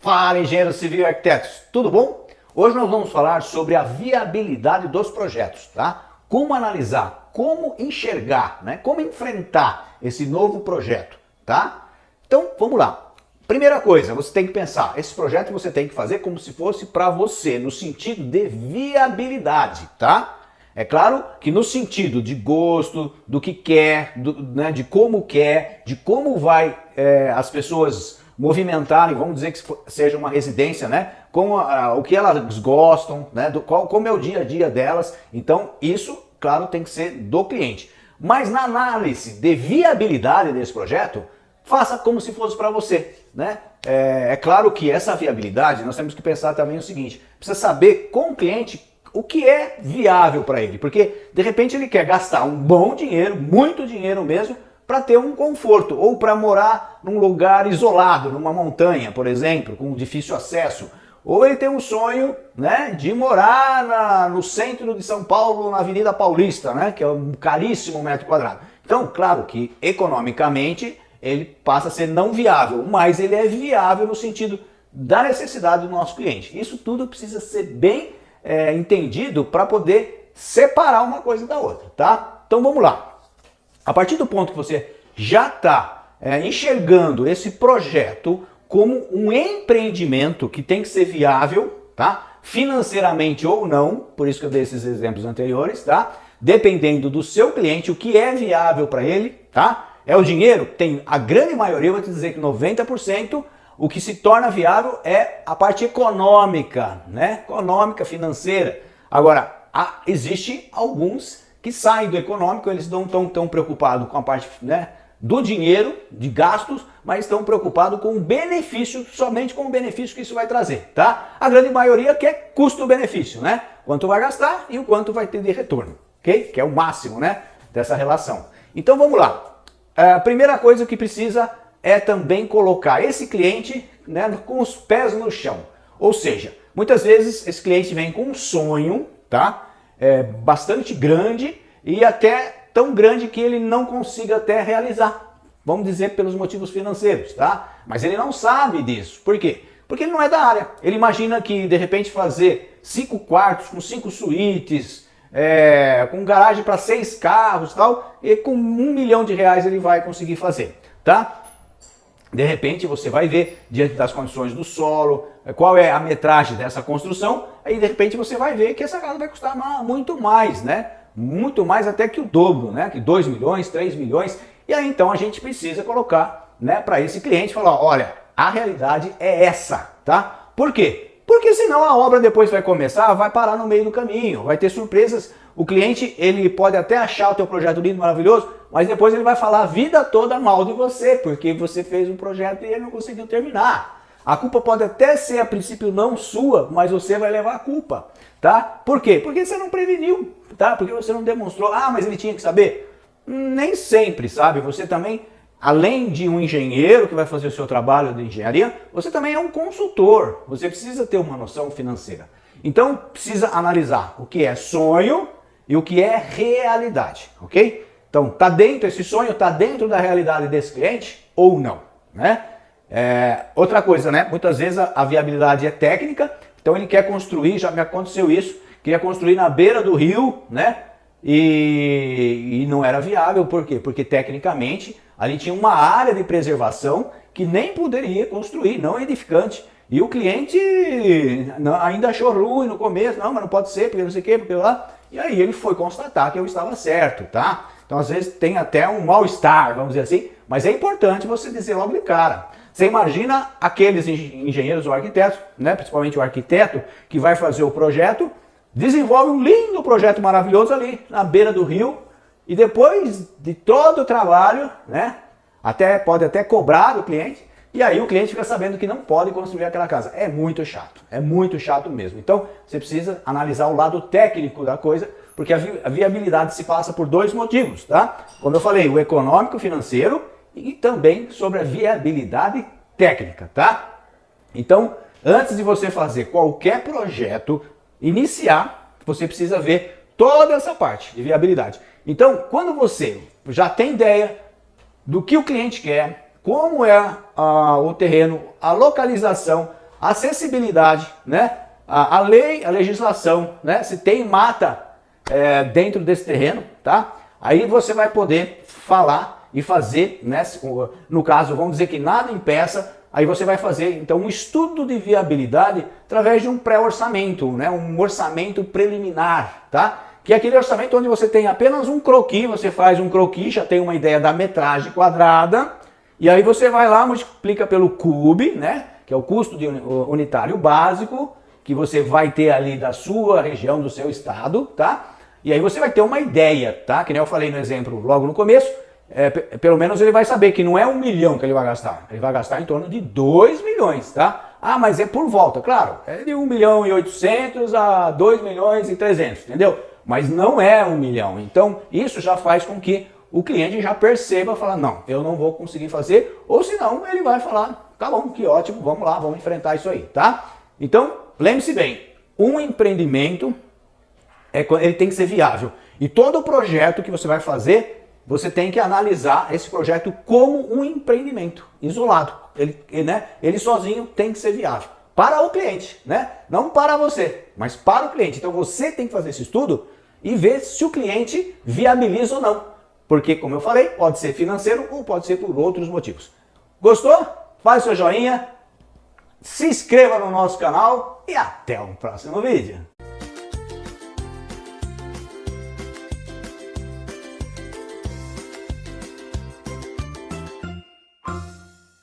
Fala, engenheiros civil e arquitetos, tudo bom? Hoje nós vamos falar sobre a viabilidade dos projetos, tá? Como analisar, como enxergar, né? Como enfrentar esse novo projeto, tá? Então, vamos lá. Primeira coisa, você tem que pensar, esse projeto você tem que fazer como se fosse para você, no sentido de viabilidade, tá? É claro que no sentido de gosto, do que quer, né, de como vai as pessoas movimentarem, vamos dizer que seja uma residência, né? O que elas gostam, né? Como é o dia a dia delas. Então, isso, claro, tem que ser do cliente. Mas na análise de viabilidade desse projeto, faça como se fosse para você, né? É claro que essa viabilidade, nós temos que pensar também o seguinte, precisa saber com o cliente o que é viável para ele, porque de repente ele quer gastar um bom dinheiro, muito dinheiro mesmo, para ter um conforto, ou para morar num lugar isolado, numa montanha, por exemplo, com difícil acesso, ou ele tem um sonho, né, de morar no centro de São Paulo, na Avenida Paulista, né, que é um caríssimo metro quadrado. Então, claro que economicamente ele passa a ser não viável, mas ele é viável no sentido da necessidade do nosso cliente. Isso tudo precisa ser bem entendido para poder separar uma coisa da outra, tá? Então vamos lá. A partir do ponto que você já está enxergando esse projeto como um empreendimento que tem que ser viável, tá? Financeiramente ou não, por isso que eu dei esses exemplos anteriores, tá? Dependendo do seu cliente, o que é viável para ele, tá? É o dinheiro? Tem a grande maioria, eu vou te dizer que 90%, o que se torna viável é a parte econômica, né? Econômica, financeira. Agora, existe alguns que saem do econômico, eles não estão tão preocupados com a parte, né, do dinheiro, de gastos, mas estão preocupados com o benefício, somente com o benefício que isso vai trazer, tá? A grande maioria quer custo-benefício, né? Quanto vai gastar e o quanto vai ter de retorno, ok? Que é o máximo, né, dessa relação. Então vamos lá. A primeira coisa que precisa é também colocar esse cliente, né, com os pés no chão. Ou seja, muitas vezes esse cliente vem com um sonho, tá? Bastante grande e até tão grande que ele não consiga até realizar. Vamos dizer pelos motivos financeiros, tá? Mas ele não sabe disso. Por quê? Porque ele não é da área. Ele imagina que de repente fazer 5 quartos com 5 suítes, com garagem para 6 carros e tal, e com R$1 milhão ele vai conseguir fazer, tá? De repente você vai ver, diante das condições do solo, qual é a metragem dessa construção, aí de repente você vai ver que essa casa vai custar muito mais, né? Muito mais até que o dobro, né? Que 2 milhões, 3 milhões. E aí então a gente precisa colocar, né, para esse cliente falar, olha, a realidade é essa, tá? Por quê? Porque senão a obra depois vai começar, vai parar no meio do caminho, vai ter surpresas. O cliente, ele pode até achar o teu projeto lindo, maravilhoso, mas depois ele vai falar a vida toda mal de você, porque você fez um projeto e ele não conseguiu terminar. A culpa pode até ser, a princípio, não sua, mas você vai levar a culpa, tá? Por quê? Porque você não preveniu, tá? Porque você não demonstrou, mas ele tinha que saber. Nem sempre, sabe? Você também, além de um engenheiro que vai fazer o seu trabalho de engenharia, você também é um consultor. Você precisa ter uma noção financeira. Então, precisa analisar o que é sonho e o que é realidade, ok? Então, tá dentro, esse sonho está dentro da realidade desse cliente ou não, né? Outra coisa, né? Muitas vezes a viabilidade é técnica, então ele quer construir, já me aconteceu isso, queria construir na beira do rio, né? E não era viável, por quê? Porque tecnicamente ali tinha uma área de preservação que nem poderia construir, não edificante. E o cliente ainda achou ruim no começo, não, mas não pode ser, porque não sei o que, porque lá. E aí ele foi constatar que eu estava certo, tá? Então às vezes tem até um mal-estar, vamos dizer assim, mas é importante você dizer logo de cara. Você imagina aqueles engenheiros ou arquitetos, né, principalmente o arquiteto que vai fazer o projeto, desenvolve um lindo projeto maravilhoso ali na beira do rio e depois de todo o trabalho, né, pode até cobrar do cliente, e aí o cliente fica sabendo que não pode construir aquela casa. É muito chato mesmo. Então você precisa analisar o lado técnico da coisa, porque a viabilidade se passa por 2 motivos, tá? Como eu falei, o econômico, financeiro e também sobre a viabilidade técnica, tá? Então, antes de você fazer qualquer projeto, iniciar, você precisa ver toda essa parte de viabilidade. Então, quando você já tem ideia do que o cliente quer, como é o terreno, a localização, acessibilidade, né? A lei, a legislação, né? Se tem mata dentro desse terreno, tá? Aí você vai poder falar e fazer, né? No caso, vamos dizer que nada impeça, aí você vai fazer então um estudo de viabilidade através de um pré-orçamento, né? Um orçamento preliminar, tá? Que é aquele orçamento onde você tem apenas um croquis, você faz um croquis, já tem uma ideia da metragem quadrada, e aí você vai lá, multiplica pelo CUB, né? Que é o custo unitário básico, que você vai ter ali da sua região, do seu estado, tá? E aí você vai ter uma ideia, tá? Que nem eu falei no exemplo logo no começo, pelo menos ele vai saber que não é 1 milhão que ele vai gastar, ele vai gastar em torno de 2 milhões, tá? Ah, mas é por volta, claro, é de 1 milhão e 800 a 2 milhões e 300, entendeu? Mas não é 1 milhão, então isso já faz com que o cliente já perceba, falar, não, eu não vou conseguir fazer, ou senão ele vai falar, tá bom, que ótimo, vamos lá, vamos enfrentar isso aí, tá? Então, lembre-se bem, um empreendimento, ele tem que ser viável, e todo projeto que você vai fazer, você tem que analisar esse projeto como um empreendimento, isolado, ele sozinho tem que ser viável. Para o cliente, né? Não para você, mas para o cliente. Então você tem que fazer esse estudo e ver se o cliente viabiliza ou não. Porque, como eu falei, pode ser financeiro ou pode ser por outros motivos. Gostou? Faz seu joinha, se inscreva no nosso canal e até o próximo vídeo.